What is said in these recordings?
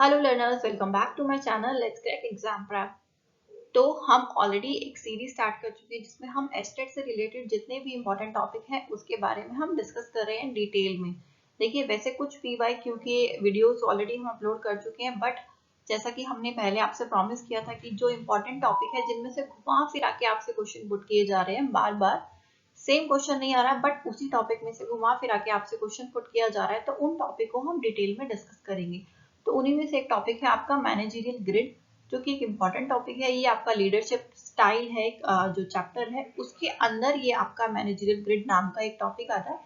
Hello learners, welcome back to my channel let's crack exam prep. तो हम already एक series start कर चुके हैं जिसमें हम एस्टेट से रिलेटेड जितने भी इंपॉर्टेंट टॉपिक हैं उसके बारे में हम डिस्कस कर रहे हैं डिटेल में। देखिए, वैसे कुछ PYQ के वीडियोस ऑलरेडी हम अपलोड कर चुके हैं, बट जैसा कि हमने पहले आपसे प्रॉमिस किया था कि जो इंपॉर्टेंट टॉपिक है जिनमें से घुमा फिरा के आपसे क्वेश्चन पुट किए जा रहे हैं, बार बार सेम क्वेश्चन नहीं आ रहा बट उसी टॉपिक में से घुमा फिरा के आपसे क्वेश्चन पुट किया जा रहा है, तो उन टॉपिक को हम डिटेल में डिस्कस करेंगे। तो उन्हीं में से एक टॉपिक है आपका मैनेजरियल ग्रिड, जो कि एक इम्पॉर्टेंट टॉपिक है। ये आपका लीडरशिप स्टाइल है, जो चैप्टर है उसके अंदर ये आपका मैनेजरियल ग्रिड नाम का एक टॉपिक आता है,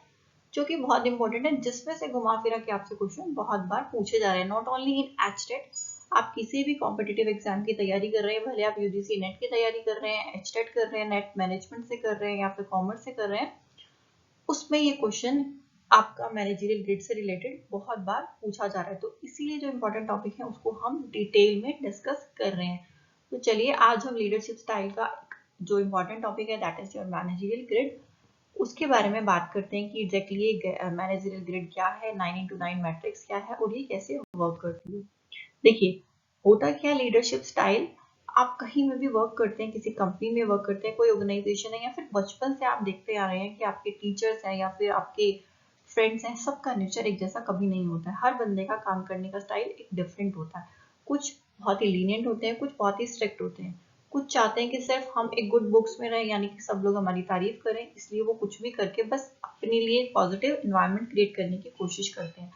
जो कि बहुत इंपॉर्टेंट है, जिसमें से घुमा फिरा के आपसे क्वेश्चन बहुत बार पूछे जा रहे हैं। नॉट ओनली इन एचटेट, आप किसी भी कॉम्पिटिटिव एग्जाम की तैयारी कर रहे हैं, भले आप यूजीसी नेट की तैयारी कर रहे हैं, एचटेट कर रहे हैं, नेट मैनेजमेंट से कर रहे हैं या फिर कॉमर्स से कर रहे हैं, उसमें ये क्वेश्चन आपका मैनेजरियल ग्रिड से रिलेटेड बहुत बार पूछा जा रहा है। तो इसीलिए जो इंपॉर्टेंट टॉपिक है उसको हम डिटेल में डिस्कस कर रहे हैं। तो चलिए, आज हम लीडरशिप स्टाइल का जो इंपॉर्टेंट टॉपिक है that is your managerial grid, उसके बारे में बात करते हैं कि एग्जैक्टली मैनेजरियल ग्रिड क्या है, 9x9 मैट्रिक्स क्या है और ये कैसे वर्क करती है। देखिए, होता क्या लीडरशिप स्टाइल, आप कहीं में भी वर्क करते हैं, किसी कंपनी में वर्क करते हैं, कोई ऑर्गेनाइजेशन है, या फिर बचपन से आप देखते आ रहे हैं कि आपके टीचर्स हैं या फिर आपके फ्रेंड्स हैं, सबका नेचर एक जैसा कभी नहीं होता है। हर बंदे का काम करने का स्टाइल एक डिफरेंट होता है। कुछ बहुत ही लीनियंट होते हैं, कुछ बहुत ही स्ट्रिक्ट होते हैं, कुछ चाहते हैं कि सिर्फ हम एक गुड बुक्स में रहें, यानी कि सब लोग हमारी तारीफ करें, इसलिए वो कुछ भी करके बस अपने लिए पॉजिटिव एनवायरनमेंट क्रिएट करने की कोशिश करते हैं।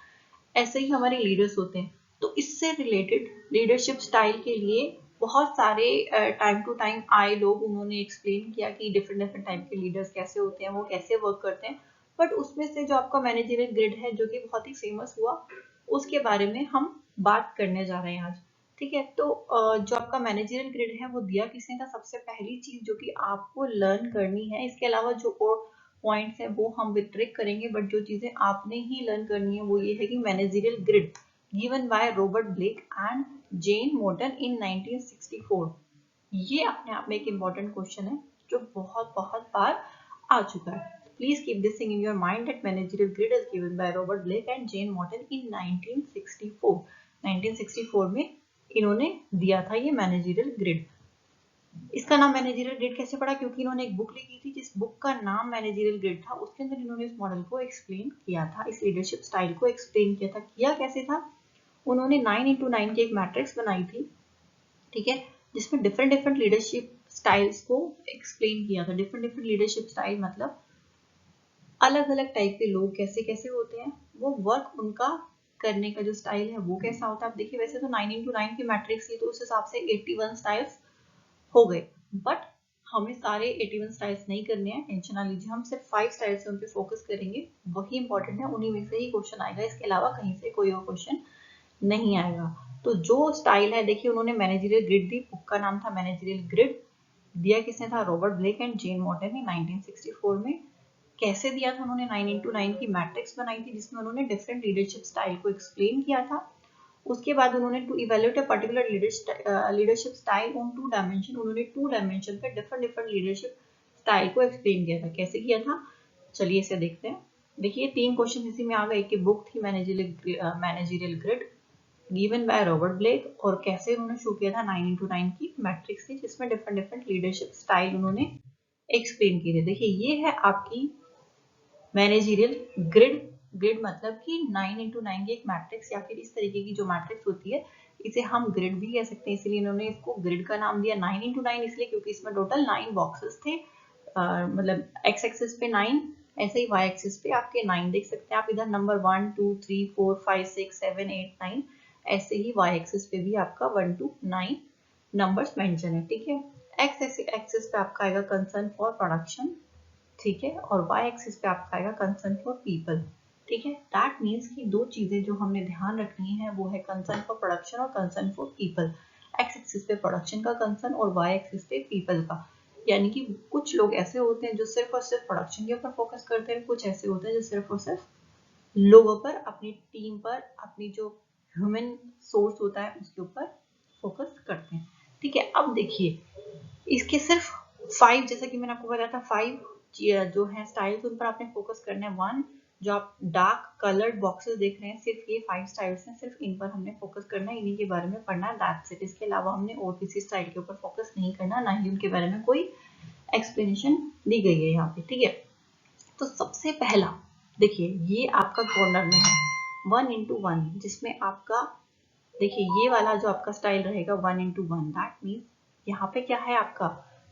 ऐसे ही हमारे लीडर्स होते हैं। तो इससे रिलेटेड लीडरशिप स्टाइल के लिए बहुत सारे टाइम टू टाइम आए लोग, उन्होंने एक्सप्लेन किया कि डिफरेंट डिफरेंट टाइप के लीडर्स कैसे होते हैं, वो कैसे वर्क करते हैं। बट उसमें से जो आपका मैनेजरियल ग्रिड है, जो कि बहुत ही फेमस हुआ, उसके बारे में हम बात करने जा रहे हैं आज। ठीक है, तो जो आपका मैनेजरियल ग्रिड है वो दिया किसने था? सबसे पहली चीज जो कि आपको लर्न करनी है, इसके अलावा जो और पॉइंट्स है वो हम विट्रिक करेंगे, बट जो चीजें आपने ही लर्न करनी है वो ये है कि managerial grid given by Robert Blake and Jane Morton in 1964। ये अपने आप में एक इम्पॉर्टेंट क्वेश्चन है जो बहुत बहुत बार आ चुका है। Please keep this thing in your mind that managerial grid is given by Robert Blake and Jane Morton in 1964। 1964 में इन्होंने दिया था ये मैनेजरियल ग्रिड। इसका नाम मैनेजरियल ग्रिड कैसे पड़ा? क्योंकि इन्होंने एक बुक लिखी थी जिस बुक का नाम मैनेजरियल ग्रिड था, उसके अंदर इन्होंने इस मॉडल को एक्सप्लेन किया था, इस लीडरशिप स्टाइल को एक्सप्लेन किया था। किया कैसे था? उन्होंने 9x9 की एक मैट्रिक्स बनाई थी, ठीक है, जिसमें डिफरेंट डिफरेंट लीडरशिप स्टाइल्स को एक्सप्लेन किया था। डिफरेंट डिफरेंट लीडरशिप स्टाइल मतलब अलग अलग टाइप के लोग कैसे कैसे होते हैं, वो वर्क उनका करने का जो स्टाइल है वो कैसा होता है। आप देखिए, वैसे तो 9x9 की मैट्रिक्स थी तो उस हिसाब से 81 स्टाइल्स हो गए, बट हमें सारे 81 स्टाइल्स नहीं करने हैं, टेंशन ना लीजिए, हम सिर्फ 5 स्टाइल्स से उन पे फोकस करेंगे, वही इंपॉर्टेंट है, उन्हीं में से ही क्वेश्चन आएगा, इसके अलावा कहीं से कोई और क्वेश्चन नहीं आएगा। तो जो स्टाइल है, देखिए उन्होंने मैनेजरियल ग्रिड दी, बुक का नाम था मैनेजरियल ग्रिड, दिया किसने था? Robert Blake and Jane Mouton ने 1964 में। कैसे दिया था उन्होंने? 9x9 की मैट्रिक्स बनाई थी जिसमें उन्होंने डिफरेंट लीडरशिप स्टाइल को एक्सप्लेन किया था। उसके बाद उन्होंने to evaluate a particular leadership style on 2 dimension, उन्होंने 2 डायमेंशन पे डिफरेंट डिफरेंट लीडरशिप स्टाइल को एक्सप्लेन किया था। कैसे किया था, चलिए इसे देखते हैं। देखिए, 3 क्वेश्चन इसी में आ गए कि बुक थी managerial grid given by Robert Blake, और कैसे उन्होंने शो किया था 9x9 की मैट्रिक्स थी जिसमें डिफरेंट डिफरेंट लीडरशिप स्टाइल उन्होंने एक्सप्लेन किए थे। देखिए, ये है आपकी मैनेजरियल ग्रिड। ग्रिड मतलब कि 9x9 की एक मैट्रिक्स या फिर इस तरीके की जो मैट्रिक्स होती है, इसे हम ग्रिड भी कह सकते हैं, इसलिए इन्होंने इसको ग्रिड का नाम दिया। 9x9 इसलिए क्योंकि इसमें टोटल 9 बॉक्सेस थे, मतलब एक्स एक्सिस पे 9, ऐसे ही वाई एक्सिस पे आपके 9 देख सकते हैं आप, इधर नंबर 1 2 3 4 5 6 7 8 9, ऐसे ही वाई एक्सिस पे भी आपका 1 to 9 नंबर्स मेंशन है, ठीक है। एक्स एक्सिस पे आपका आएगा कंसर्न फॉर प्रोडक्शन, ठीक है, और वाई एक्सिस पे आपका आएगा कंसर्न फॉर पीपल, ठीक है। दैट मीन्स कि दो चीजें जो हमने ध्यान रखनी है वो है कंसर्न फॉर प्रोडक्शन और concern for people. X axis पे प्रोडक्शन का कंसर्न और वाई एक्सिस पे पीपल का। यानी कि कुछ लोग ऐसे होते हैं जो सिर्फ और सिर्फ प्रोडक्शन के ऊपर फोकस करते हैं, कुछ ऐसे होते हैं जो सिर्फ और सिर्फ लोगों पर, अपनी टीम पर, अपनी जो ह्यूमन सोर्स होता है उसके ऊपर फोकस करते हैं, ठीक है। अब देखिए, इसके सिर्फ 5, जैसा कि मैंने आपको बताया था, 5 जो है स्टाइल्स, उन पर आपने फोकस करना है। 1 जो आप डार्क कलर्ड बॉक्सेस देख रहे हैं, सिर्फ ये 5 स्टाइल्स हैं, सिर्फ इन पर हमने फोकस करना है, इन्हीं के बारे में पढ़ना है, दैट्स इट। इसके अलावा हमने और किसी स्टाइल के ऊपर फोकस नहीं करना, ना ही उनके बारे में कोई एक्सप्लेनेशन दी गई है यहाँ पे, ठीक है। तो सबसे पहला देखिए, ये आपका कॉर्नर में है 1:1, जिसमें आपका देखिए ये वाला जो आपका स्टाइल रहेगा 1:1, दैट मीन्स यहाँ पे क्या है, आपका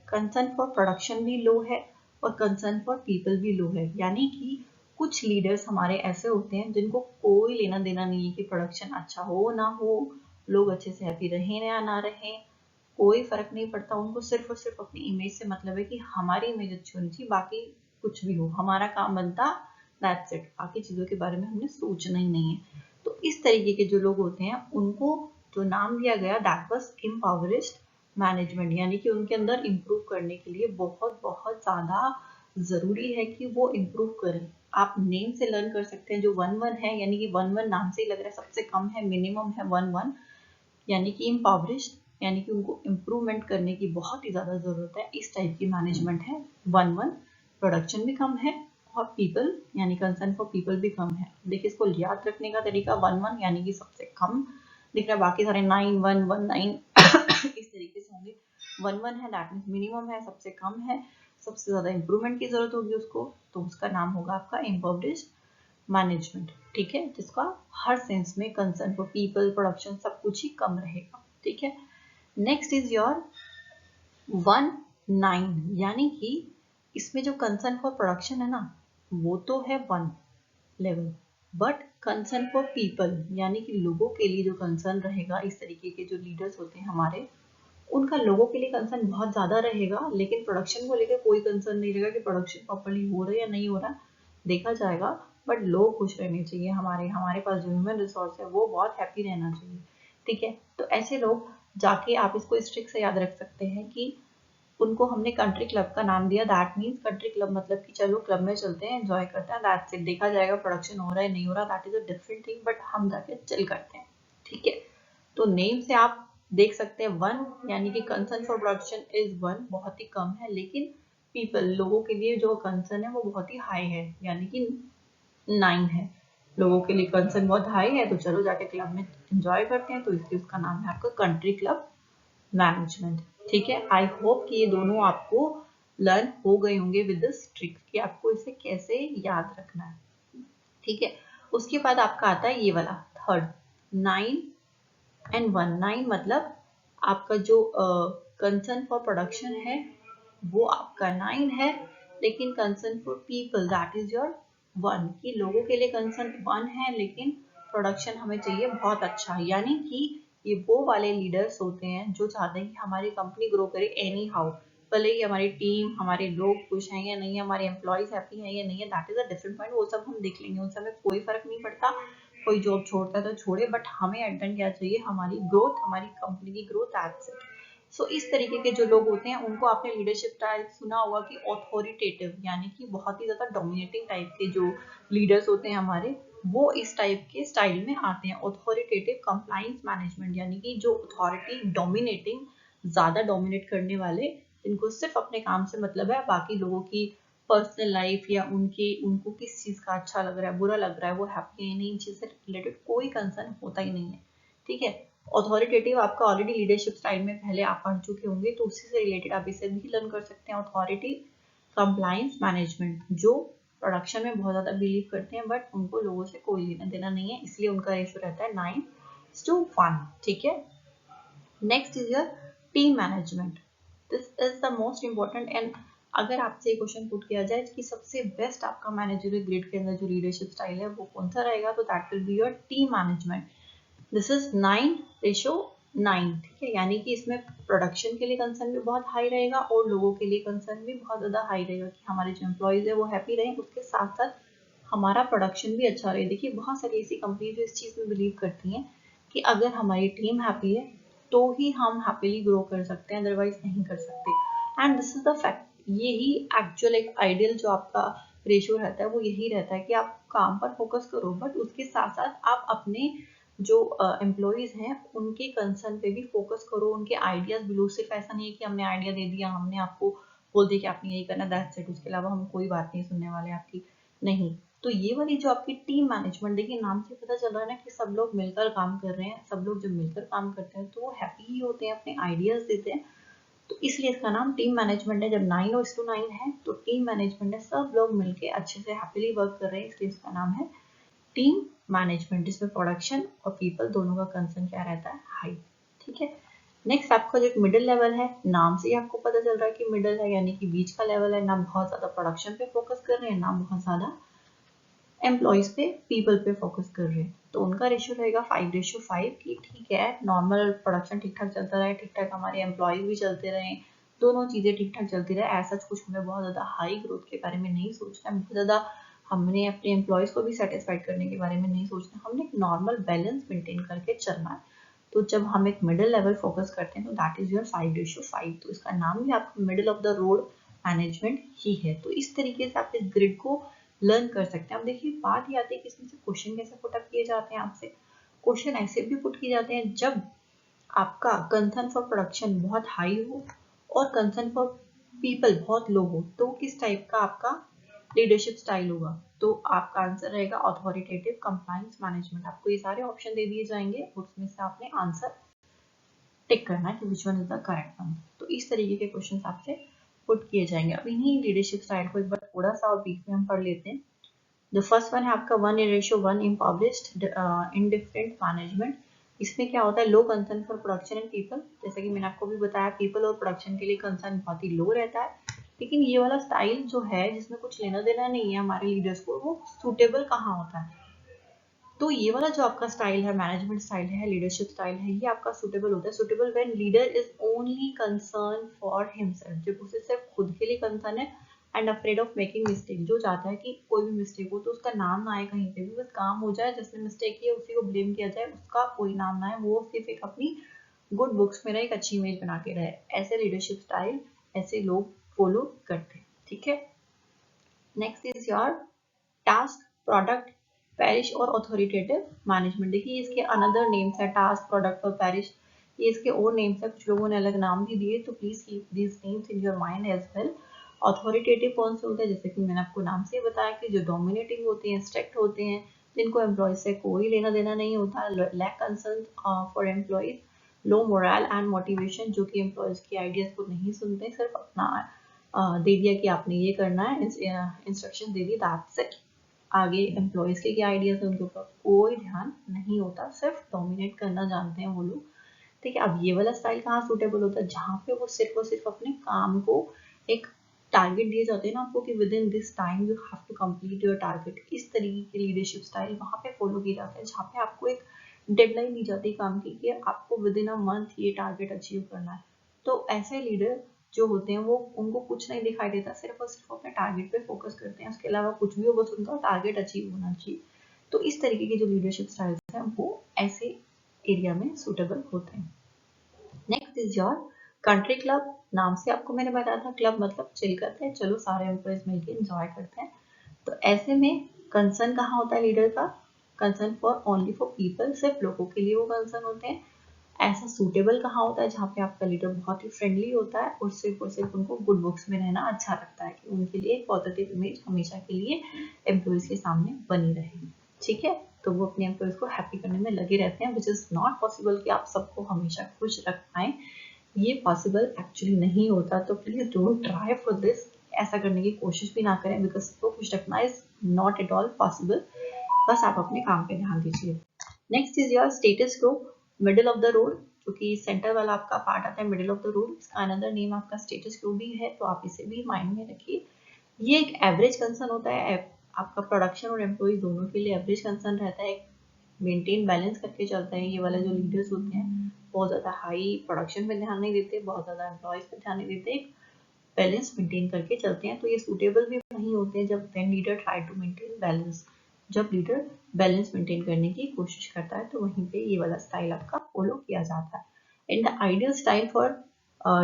कंसर्न फॉर प्रोडक्शन भी लो है और कंसर्न फॉर पीपल भी लो है। यानी कि कुछ लीडर्स हमारे ऐसे होते हैं जिनको कोई लेना देना नहीं है कि प्रोडक्शन अच्छा हो ना हो, लोग अच्छे से हैप्पी रहें या ना रहें, कोई फर्क नहीं पड़ता उनको, सिर्फ और सिर्फ अपनी इमेज से मतलब है कि हमारी इमेज अच्छी होनी चाहिए, बाकी कुछ भी हो हमारा काम बनता, दैट्स इट, बाकी चीजों के बारे में हमने सोचना ही नहीं है। तो इस तरीके के जो लोग होते हैं उनको जो नाम दिया गया दैट वाज इम्पावरिस्ट मैनेजमेंट, यानी कि उनके अंदर इम्प्रूव करने के लिए बहुत बहुत ज्यादा जरूरी है कि वो इम्प्रूव करें। आप नेम से लर्न कर सकते हैं, जो 1:1 है, यानी कि 1:1 नाम से ही लग रहा है सबसे कम है, मिनिमम है 1:1, यानी कि इम्पावरिस्ट, यानी कि उनको इम्प्रूवमेंट करने की बहुत ही ज्यादा जरूरत है, इस टाइप की मैनेजमेंट है 1:1। प्रोडक्शन भी कम है और पीपल यानी कंसर्न फॉर पीपल भी कम है। देखिए इसको याद रखने का तरीका 1:1 यानी कि सबसे कम दिख रहा है, बाकी सारे 9:1, 9 इस तरीके से होंगे। 1:1 है दैट मीन्स मिनिमम है, सबसे कम है, सबसे ज्यादा इंप्रूवमेंट की जरूरत होगी उसको, तो उसका नाम होगा आपका इम्पावरिस्ट मैनेजमेंट, ठीक है, जिसका हर सेंस में कंसर्न फॉर पीपल प्रोडक्शन सब कुछ ही कम रहेगा, ठीक है। नेक्स्ट इज योर 1:9, यानी कि इसमें जो कंसर्न फॉर प्रोडक्शन है ना वो तो है 1 level, but concern for people यानी कि लोगों के लिए जो कंसर्न रहेगा, इस तरीके के जो लीडर्स होते हैं हमारे, उनका लोगों के लिए कंसर्न बहुत ज्यादा रहेगा, लेकिन प्रोडक्शन को लेकर कोई कंसर्न नहीं रहेगा कि प्रोडक्शन प्रॉपर्ली हो रहा है या नहीं हो रहा, देखा जाएगा, बट लोग खुश रहने चाहिए, हमारे हमारे पास जो ह्यूमन रिसोर्स है वो बहुत हैप्पी रहना चाहिए, ठीक है। तो ऐसे लोग जाके आप इसको इस ट्रिक से याद रख सकते हैं कि उनको हमने कंट्री क्लब का नाम दिया, दैट मीन्स कंट्री क्लब मतलब कि चलो क्लब में चलते हैं, एंजॉय करते हैं, दैट्स इट, देखा जाएगा प्रोडक्शन हो रहा है नहीं हो रहा, that is a different thing, but हम जाके चिल करते हैं, ठीक है। तो नेम से आप देख सकते हैं 1 यानी कि कंसर्न फॉर प्रोडक्शन इज 1, बहुत ही कम है, लेकिन पीपल लोगों के लिए जो कंसर्न है वो बहुत ही हाई है, यानी कि 9 है, लोगों के लिए कंसर्न बहुत हाई है, तो चलो जाके क्लब में एंजॉय करते हैं, तो इसलिए उसका नाम है आपका कंट्री क्लब मैनेजमेंट, ठीक है। आई होप कि ये दोनों आपको लर्न हो गए होंगे विद दिस ट्रिक कि आपको इसे कैसे याद रखना है, ठीक है। उसके बाद आपका आता है ये वाला थर्ड 9:1, 9 मतलब आपका जो कंसर्न फॉर प्रोडक्शन है वो आपका 9 है, लेकिन concern for people that is your 1, कि लोगों के लिए कंसर्न 1 है लेकिन प्रोडक्शन हमें चाहिए बहुत अच्छा, यानी कि ये वो वाले लीडर्स होते हैं जो चाहते हैं कि हमारी कंपनी ग्रो करे एनी हाउ, भले ही हमारी टीम हमारे लोग खुश हैं या नहीं है, हमारे एम्प्लॉयज हैप्पी हैं या नहीं है, that is a different point, वो सब हम देख लेंगे, उन सब में कोई फर्क नहीं पड़ता, कोई जॉब छोड़ता है तो छोड़े, बट हमें एट द एंड क्या चाहिए, हमारी ग्रोथ, हमारी कंपनी की ग्रोथ, दैट्स इट। सो इस तरीके के जो लोग होते हैं उनको आपने लीडरशिप स्टाइल सुना होगा कि ऑथोरिटेटिव, यानी कि बहुत ही ज्यादा डोमिनेटिंग टाइप के जो लीडर्स होते हैं हमारे, वो इस टाइप के स्टाइल में आते हैं। ऑथोरिटेटिव कंप्लाइंस मैनेजमेंट यानी कि जो अथॉरिटी डोमिनेटिंग, ज्यादा डोमिनेट करने वाले, जिनको सिर्फ अपने काम से मतलब है, बाकी लोगों की पर्सनल लाइफ या उनको किस चीज का अच्छा लग रहा है बुरा लग रहा है, वो हैप्पी है नहीं, इन चीज से रिलेटेड कोई कंसर्न होता ही नहीं है, ठीक है। अथॉरिटेटिव आपका ऑलरेडी लीडरशिप स्टाइल में पहले आप पढ़ चुके होंगे, तो उसी से रिलेटेड आप इसे भी लर्न कर सकते हैं। अथॉरिटी कंप्लायंस मैनेजमेंट, जो प्रोडक्शन में बहुत ज्यादा बिलीव करते हैं बट उनको लोगों से कोई लेना देना नहीं है, इसलिए उनका रेशो रहता है 9:1, ठीक है। Next is your team management, this is the most important, and अगर आपसे क्वेश्चन पुट किया जाए कि सबसे बेस्ट आपका मैनेजरियल ग्रेड के अंदर जो लीडरशिप स्टाइल है वो कौन सा रहेगा, तो that will be your team management. This is 9:9, ठीक है, यानी कि इसमें प्रोडक्शन के लिए कंसर्न भी बहुत हाई रहेगा और लोगों के लिए कंसर्न भी बहुत ज्यादा हाई रहेगा कि हमारे जो एम्प्लॉयज है वो हैप्पी रहें, उसके साथ साथ हमारा प्रोडक्शन भी अच्छा रहे। देखिए बहुत सारी ऐसी कंपनी जो इस चीज में बिलीव करती हैं कि अगर हमारी टीम हैप्पी है तो ही हम हैप्पीली ग्रो कर सकते हैं, अदरवाइज नहीं कर सकते, and this is the fact. यही एक्चुअल एक आइडियल जो आपका रेशियो रहता है वो यही रहता है कि आप काम पर फोकस करो, बट उसके साथ साथ आप अपने जो एम्प्लॉयज हैं उनके कंसर्न पे भी फोकस करो, उनके आइडियाज भी लो, सिर्फ ऐसा नहीं है कि हमने आइडिया दे दिया, हमने आपको बोल दिया कि आपने यही करना, दैट्स इट, उसके अलावा हम कोई बात नहीं सुनने वाले आपकी, नहीं। तो ये वाली जो आपकी टीम मैनेजमेंट, देखिए नाम से पता चल रहा है ना कि सब लोग मिलकर काम कर रहे हैं। सब लोग जब मिलकर काम करते हैं तो वो हैप्पी ही होते हैं, अपने आइडियाज देते हैं, तो इसलिए इसका नाम टीम मैनेजमेंट है। जब 9:9 है तो टीम मैनेजमेंट है, सब लोग मिलके अच्छे से हैप्पीली वर्क कर रहे हैं, इसलिए इसका नाम है टीम मैनेजमेंट, जिसमें प्रोडक्शन और पीपल दोनों का कंसर्न क्या रहता है, हाई। ठीक है। नेक्स्ट आपका जो एक मिडिल लेवल है, नाम से ही आपको पता चल रहा है कि मिडिल है, यानी कि बीच का लेवल है। ना बहुत ज्यादा प्रोडक्शन पे फोकस कर रहे हैं, ना बहुत ज्यादा एम्प्लॉयज पे, पीपल पे फोकस कर रहे हैं। तो उनका रेशियो रहेगा 5:5 की। ठीक है, नॉर्मल प्रोडक्शन ठीक ठाक चलता रहे, ठीक ठाक हमारे एम्प्लॉयज भी चलते रहे, दोनों चीजें ठीक ठाक चलती रहे, ऐसा कुछ हमें बहुत ज्यादा हाई ग्रोथ के बारे में नहीं सोचना है, बहुत ज्यादा हमने अपने एम्प्लॉयज को भी सेटिस्फाइड करने के बारे में नहीं सोचना, हमने एक नॉर्मल बैलेंस मेंटेन करके चलना है। तो जब हम एक मिडिल लेवल फोकस करते हैं तो दैट इज योर 5:5, तो इसका नाम भी आपका middle of the road management ही है। तो इस तरीके से आप इस ग्रिड को लर्न कर सकते हैं। अब देखिए बात ये आती है कि इसमें से क्वेश्चन कैसे पुट अप किए जाते हैं आपसे। क्वेश्चन ऐसे भी पुट किए जाते हैं जब आपका कंसर्न फॉर प्रोडक्शन बहुत हाई हो और कंसर्न फॉर पीपल बहुत लो हो, तो किस टाइप का आपका लीडरशिप स्टाइल होगा। तो आपका आंसर रहेगा अथॉरिटेटिव कंप्लायंस मैनेजमेंट। आपको ये सारे ऑप्शन दे दिए जाएंगे, उसमें से आपने आंसर टिक करना है कि which one is the correct one. तो इस तरीके के क्वेश्चन आपसे पुट किए जाएंगे। अब इन्हीं लीडरशिप स्टाइल को एक बार थोड़ा सा और बीच में हम पढ़ लेते हैं। जो फर्स्ट वन है आपका 1:1 इम्पब्लिश्ड इंडिफरेंट मैनेजमेंट। इसमें क्या होता है, low concern for production and people. जैसे कि मैंने आपको भी बताया, पीपल और प्रोडक्शन के लिए कंसर्न बहुत ही लो रहता है। लेकिन ये वाला स्टाइल जो है जिसमें कुछ लेना देना नहीं है हमारे लीडर्स को, वो सूटेबल कहाँ होता है। तो ये वाला जो आपका स्टाइल है, मैनेजमेंट स्टाइल है, लीडरशिप स्टाइल है, ये आपका सूटेबल होता है। Suitable when leader is only concern for himself, जब उसे सिर्फ खुद के लिए कंसर्न है, and afraid of making mistake, जो चाहता है कि कोई भी मिस्टेक हो तो उसका नाम ना आए कहीं पे भी, बस काम हो जाए, जिसने मिस्टेक की है उसी को ब्लेम किया जाए, उसका कोई नाम ना आए, वो सिर्फ एक अपनी गुड बुक्स में एक अच्छी इमेज बना के रहे। ऐसे लीडरशिप स्टाइल ऐसे लोग फॉलो करते हैं। ठीक है। Next is your task, product, parish और ऑथोरिटेटिव मैनेजमेंट। देखिए इसके अनदर नेम्स है, टास्क, प्रोडक्ट और पैरिश, ये इसके और नेम्स है, कुछ लोगों ने अलग नाम भी दिए, तो please keep these names in your mind as well. Authoritative कौन से होते हैं, जैसे कि मैंने आपको नाम से बताया कि जो डोमिनेटिंग होते हैं, स्ट्रिक्ट होते हैं, जिनको एम्प्लॉयज से कोई लेना देना नहीं होता, lack concern for employees, low morale and motivation, जो कि एम्प्लॉयज की आइडियाज को नहीं सुनते, सिर्फ अपना दे दिया कि आपने ये करना है, instruction they the, that's it. आगे एम्प्लॉयज के क्या आइडियाज है उनके ऊपर कोई ध्यान नहीं होता, सिर्फ डोमिनेट करना जानते हैं वो लोग। ठीक है। अब ये वाला स्टाइल कहाँ सूटेबल होता है, जहाँ पे वो सिर्फ और सिर्फ अपने काम को एक टारगेट दिए जाते हैं ना आपको कि within this time you have to complete your target. इस तरीके की लीडरशिप स्टाइल वहाँ पे फॉलो की जाती है, जहाँ पे आपको एक डेडलाइन दी जाती है काम की कि आपको विद इन अ मंथ ये टारगेट अचीव करना है। तो ऐसे लीडर जो होते हैं वो, उनको कुछ नहीं दिखाई देता, सिर्फ और सिर्फ अपने टारगेट पे फोकस करते हैं, उसके अलावा कुछ भी हो, बस उनका टारगेट अचीव होना चाहिए। तो इस तरीके के जो लीडरशिप स्टाइल्स हैं वो ऐसे एरिया में सूटेबल होते हैं। Next is your country club. नाम से आपको मैंने बताया था, क्लब मतलब चिल करते हैं, चलो सारे एम्प्लॉयज मिलकर एंजॉय करते हैं। तो ऐसे में कंसर्न कहाँ होता है लीडर का, concern for only for people, सिर्फ लोगों के लिए वो कंसर्न होते हैं। ऐसा सूटेबल कहाँ होता है, जहाँ पे आपका लीडर बहुत ही फ्रेंडली होता है और सिर्फ उनको गुड बुक्स में रहना अच्छा लगता है, कि उनके लिए एक पॉजिटिव इमेज हमेशा के लिए एम्प्लॉयज के सामने बनी रहे। ठीक है। तो वो अपने एम्प्लॉयज को हैप्पी करने में लगे रहते हैं, विच इज नॉट पॉसिबल कि आप सबको हमेशा खुश रख पाए, ये पॉसिबल एक्चुअली नहीं होता। तो please don't try for this, ऐसा करने की कोशिश भी ना करें, बिकॉज सबको खुश रखना is not at all possible. बस आप अपने काम पे ध्यान दीजिए। नेक्स्ट इज योर स्टेटस को, मिडिल ऑफ द रोड, जो कि सेंटर वाला आपका पार्ट आता है मिडिल ऑफ द रोड, इसका अनदर नेम आपका स्टेटस क्यू भी है, तो आप इसे भी माइंड में रखिए। ये एक एवरेज कंसर्न होता है, आपका प्रोडक्शन और एम्प्लॉय दोनों के लिए एवरेज कंसर्न रहता है, मेंटेन बैलेंस करके चलते हैं। ये वाले जो लीडर्स होते हैं बहुत ज़्यादा हाई प्रोडक्शन पे ध्यान नहीं देते, बहुत ज़्यादा एम्प्लॉयज पे ध्यान नहीं देते, बैलेंस मेंटेन करके चलते हैं। तो ये सूटेबल भी वहीं होते हैं जब when leader try to maintain balance, जब लीडर बैलेंस मेंटेन करने की कोशिश करता है, तो वहीं पे ये वाला स्टाइल आपका फॉलो किया जाता है। And the ideal style for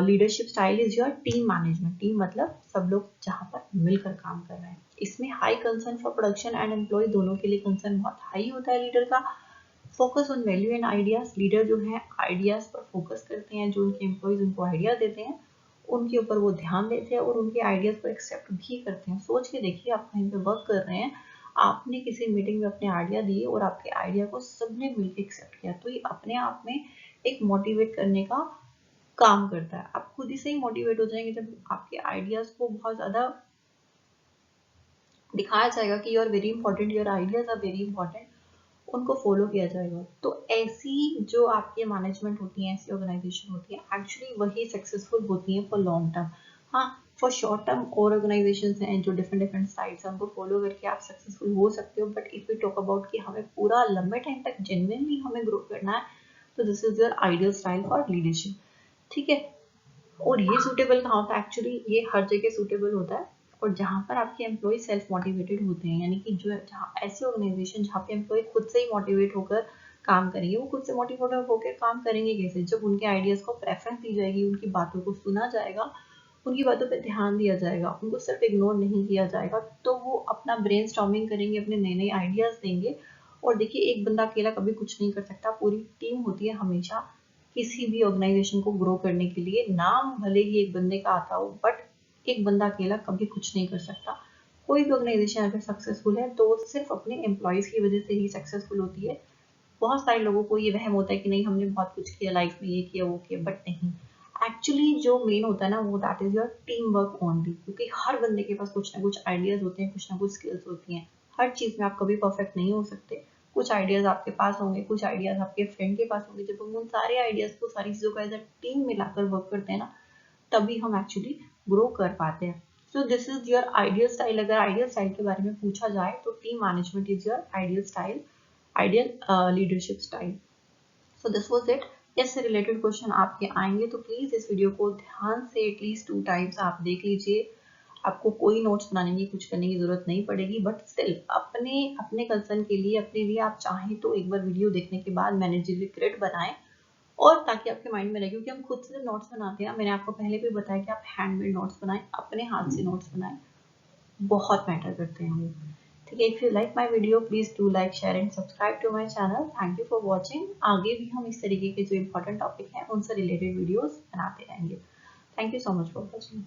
leadership style is your team management. Team मतलब सब लोग जहाँ पर मिलकर काम कर रहे हैं। इसमें high concern for production and employ दोनों के लिए कंसर्न बहुत हाई होता है लीडर का। Focus on value and ideas, leader जो है आइडियाज पर फोकस करते हैं, जो उनके एम्प्लॉयज उनको आइडिया देते हैं उनके ऊपर वो ध्यान देते हैं और उनके आइडियाज को एक्सेप्ट भी करते हैं। सोच के देखिए, आप कहीं पे वर्क कर रहे हैं, आपने किसी मीटिंग में अपने आइडिया दिए और आपके आइडिया को सबने मिलकर एक्सेप्ट किया, तो ये अपने आप में एक मोटिवेट करने का काम करता है। आप खुद ही से ही मोटिवेट हो जाएंगे जब आपके आइडियाज को बहुत ज्यादा दिखाया जाएगा कि you are very important, your ideas are very important, उनको फॉलो किया जाएगा। तो ऐसी जो आपकी मैनेजमेंट होती है, ऐसी ऑर्गेनाइजेशन होती है, एक्चुअली वही सक्सेसफुल होती है फॉर लॉन्ग टर्म। हाँ, फॉर शॉर्ट टर्म और ऑर्गेनाइजेशन हैं जो डिफरेंट डिफरेंट साइट्स हैं, उनको फॉलो करके आप सक्सेसफुल हो सकते हो, but if we talk about कि हमें पूरा लंबे टाइम तक जेन्युइनली हमें ग्रो करना है, तो this is your ideal style for leadership. ठीक है, और ये सूटेबल कहाँ होता है? एक्चुअली ये हर जगह सूटेबल होता है, और जहाँ पर आपके एम्प्लॉय सेल्फ मोटिवेटेड होते हैं, यानी कि जो जहाँ ऐसी ऑर्गेनाइजेशन जहाँ पे एम्प्लॉय खुद से ही मोटिवेट होकर काम करेंगे। वो खुद से मोटिवेटेड होकर काम करेंगे कैसे? जब उनके आइडियाज को प्रेफरेंस दी जाएगी, उनकी बातों को सुना जाएगा, उनकी बातों पर ध्यान दिया जाएगा, उनको सिर्फ इग्नोर नहीं किया जाएगा, तो वो अपना ब्रेन स्टॉर्मिंग करेंगे, अपने नए नए आइडियाज देंगे। और देखिए, एक बंदा अकेला कभी कुछ नहीं कर सकता, पूरी टीम होती है हमेशा किसी भी ऑर्गेनाइजेशन को ग्रो करने के लिए। नाम भले ही एक बंदे का आता हो, बट एक बंदा अकेला कभी कुछ नहीं कर सकता। कोई भी ऑर्गेनाइजेशन अगर सक्सेसफुल है तो सिर्फ अपने एम्प्लॉयज की वजह से ही सक्सेसफुल होती है। बहुत सारे लोगों को ये वहम होता है कि नहीं, हमने बहुत कुछ किया लाइफ में, ये किया वो किया, बट नहीं। एक्चुअली जो मेन होता है ना, वो that is your team work only, क्योंकि हर बंदे के पास कुछ ना कुछ आइडियाज होते हैं, कुछ ना कुछ स्किल्स होती हैं। हर चीज में आप कभी परफेक्ट नहीं हो सकते। कुछ आइडियाज आपके पास होंगे, कुछ आइडियाज आपके फ्रेंड के पास होंगे। जब हम उन सारे आइडियाज को, सारी चीजों को एज अ टीम मिलाकर वर्क करते हैं ना, तभी हम एक्चुअली ग्रो कर पाते हैं। So this is your ideal style. अगर आइडियल स्टाइल के बारे में पूछा जाए तो team management is your ideal style, ideal leadership style. So this was it. इससे रिलेटेड क्वेश्चन आपके आएंगे तो प्लीज इस वीडियो को ध्यान से एटलीस्ट 2 टाइम्स आप देख लीजिए। आपको कोई नोट्स बनाने की, कुछ करने की जरूरत नहीं पड़ेगी, बट स्टिल अपने अपने कंसर्न के लिए, अपने लिए आप चाहें तो एक बार वीडियो देखने के बाद मैनेजरियल ग्रिड बनाएं, और ताकि आपके माइंड में रहे। क्योंकि हम खुद से नोट्स बनाते हैं, मैंने आपको पहले भी बताया कि आप हैंडमेड नोट्स बनाएं, अपने हाथ से नोट्स बनाएं, बहुत मैटर करते हैं वो। ठीक है, if you like my video please do like, share and subscribe to my channel. Thank you for watching. आगे भी हम इस तरीके के जो इंपॉर्टेंट टॉपिक हैं उनसे रिलेटेड वीडियोस बनाते रहेंगे। Thank you so much for watching.